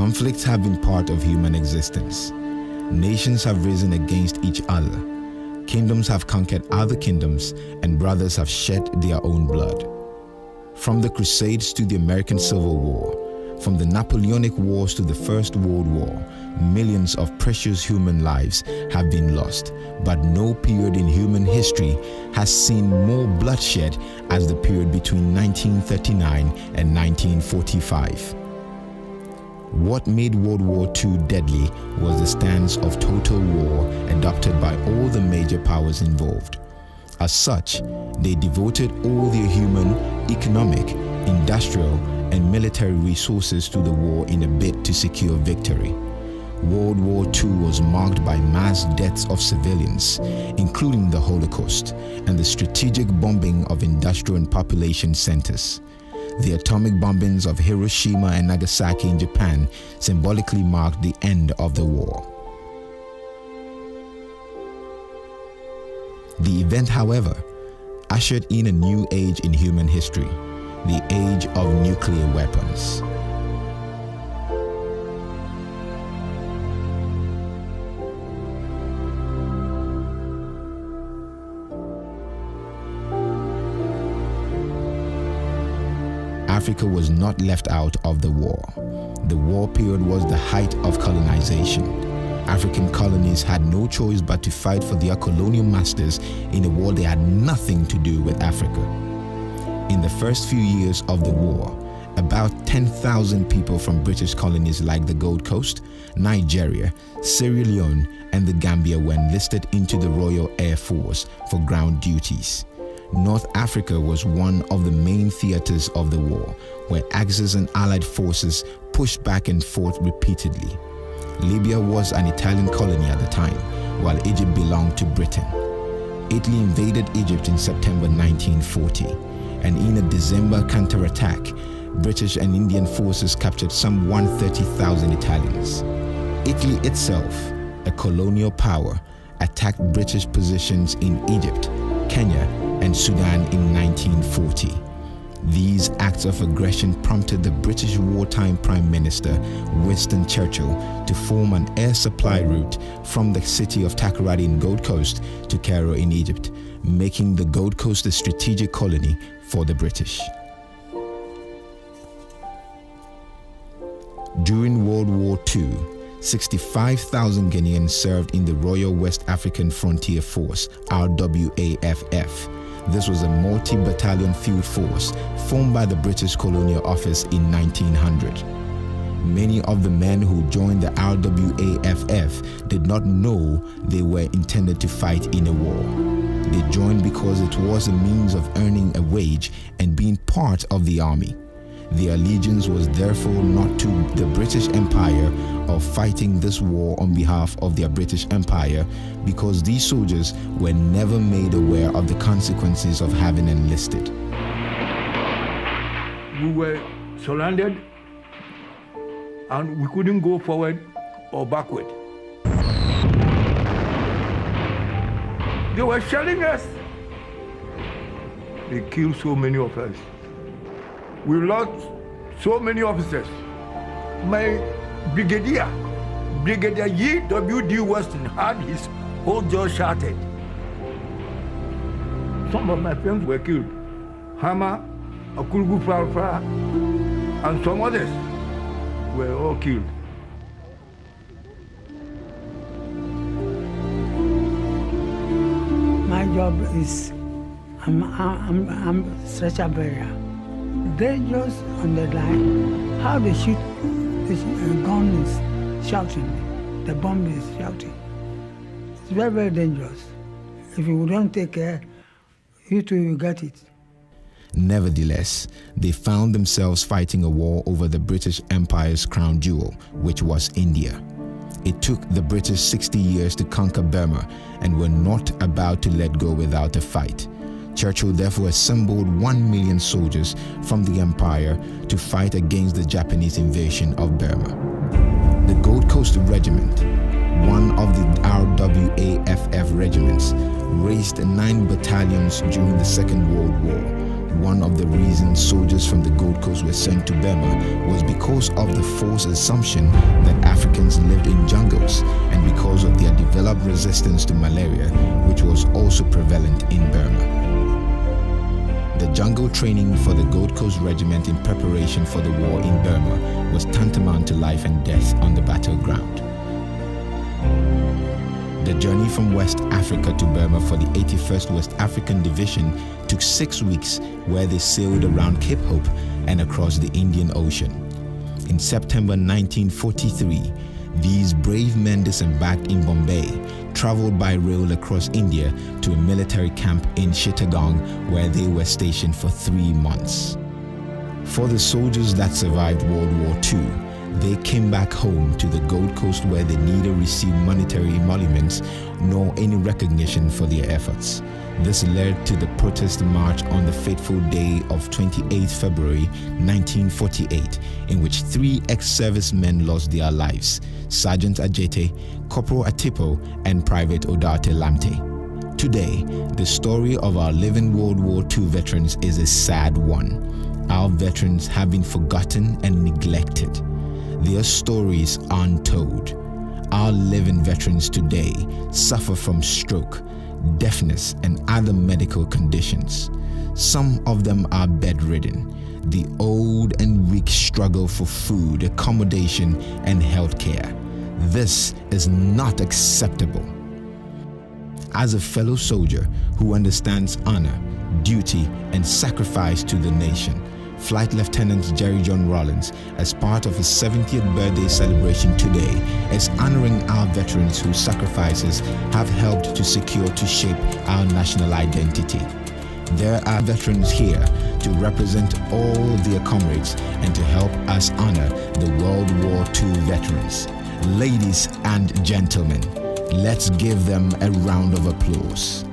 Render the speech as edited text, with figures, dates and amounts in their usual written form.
Conflicts have been part of human existence. Nations have risen against each other. Kingdoms have conquered other kingdoms, and brothers have shed their own blood. From the Crusades to the American Civil War, from the Napoleonic Wars to the First World War, millions of precious human lives have been lost, but no period in human history has seen more bloodshed as the period between 1939 and 1945. What made World War II deadly was the stance of total war adopted by all the major powers involved. As such, they devoted all their human, economic, industrial, and military resources to the war in a bid to secure victory. World War II was marked by mass deaths of civilians, including the Holocaust, and the strategic bombing of industrial and population centers. The atomic bombings of Hiroshima and Nagasaki in Japan symbolically marked the end of the war. The event, however, ushered in a new age in human history, the age of nuclear weapons. Africa was not left out of the war. The war period was the height of colonization. African colonies had no choice but to fight for their colonial masters in a war they had nothing to do with Africa. In the first few years of the war, about 10,000 people from British colonies like the Gold Coast, Nigeria, Sierra Leone, and the Gambia were enlisted into the Royal Air Force for ground duties. North Africa was one of the main theaters of the war, where Axis and Allied forces pushed back and forth repeatedly. Libya was an Italian colony at the time, while Egypt belonged to Britain. Italy invaded Egypt in September 1940, and in a December counterattack, British and Indian forces captured some 130,000 Italians. Italy itself, a colonial power, attacked British positions in Egypt, Kenya, and Sudan in 1940. These acts of aggression prompted the British wartime Prime Minister, Winston Churchill, to form an air supply route from the city of Takoradi in Gold Coast to Cairo in Egypt, making the Gold Coast a strategic colony for the British. During World War II, 65,000 Ghanaians served in the Royal West African Frontier Force, RWAFF. This was a multi-battalion field force formed by the British Colonial Office in 1900. Many of the men who joined the RWAFF did not know they were intended to fight in a war. They joined because it was a means of earning a wage and being part of the army. Their allegiance was therefore not to the British Empire or fighting this war on behalf of their British Empire, because these soldiers were never made aware of the consequences of having enlisted. We were surrounded and we couldn't go forward or backward. They were shelling us. They killed so many of us. We lost so many officers. My Brigadier E.W.D. Weston had his whole jaw shattered. Some of my friends were killed. Hama, Akulgu Farfara, and some others were all killed. My job is, I'm stretcher bearer. They just on the line, how they shoot, the gun is shouting, the bomb is shouting. It's very, very dangerous. If you don't take care, you too will get it. Nevertheless, they found themselves fighting a war over the British Empire's crown jewel, which was India. It took the British 60 years to conquer Burma and were not about to let go without a fight. Churchill therefore assembled 1 million soldiers from the empire to fight against the Japanese invasion of Burma. The Gold Coast Regiment, one of the RWAFF regiments, raised 9 battalions during the Second World War, One of the reasons soldiers from the Gold Coast were sent to Burma was because of the false assumption that Africans lived in jungles and because of their developed resistance to malaria, which was also prevalent in Burma. The jungle training for the Gold Coast Regiment in preparation for the war in Burma was tantamount to life and death on the battleground. The journey from West Africa to Burma for the 81st West African Division took 6 weeks, where they sailed around Cape Hope and across the Indian Ocean. In September 1943, these brave men disembarked in Bombay, traveled by rail across India to a military camp in Chittagong, where they were stationed for 3 months. For the soldiers that survived World War II, they came back home to the Gold Coast, where they neither received monetary emoluments nor any recognition for their efforts. This led to the protest march on the fateful day of 28 February 1948, in which 3 ex-servicemen lost their lives: Sergeant Ajete, Corporal Atipo, and Private Odarte Lamte. Today, the story of our living World War II veterans is a sad one. Our veterans have been forgotten and neglected. Their stories untold. Our living veterans today suffer from stroke, deafness, and other medical conditions. Some of them are bedridden. The old and weak struggle for food, accommodation, and health care. This is not acceptable. As a fellow soldier who understands honor, duty, and sacrifice to the nation, Flight Lieutenant Jerry John Rawlings, as part of his 70th birthday celebration today, is honoring our veterans whose sacrifices have helped to shape our national identity. There are veterans here to represent all their comrades and to help us honor the World War II veterans. Ladies and gentlemen, let's give them a round of applause.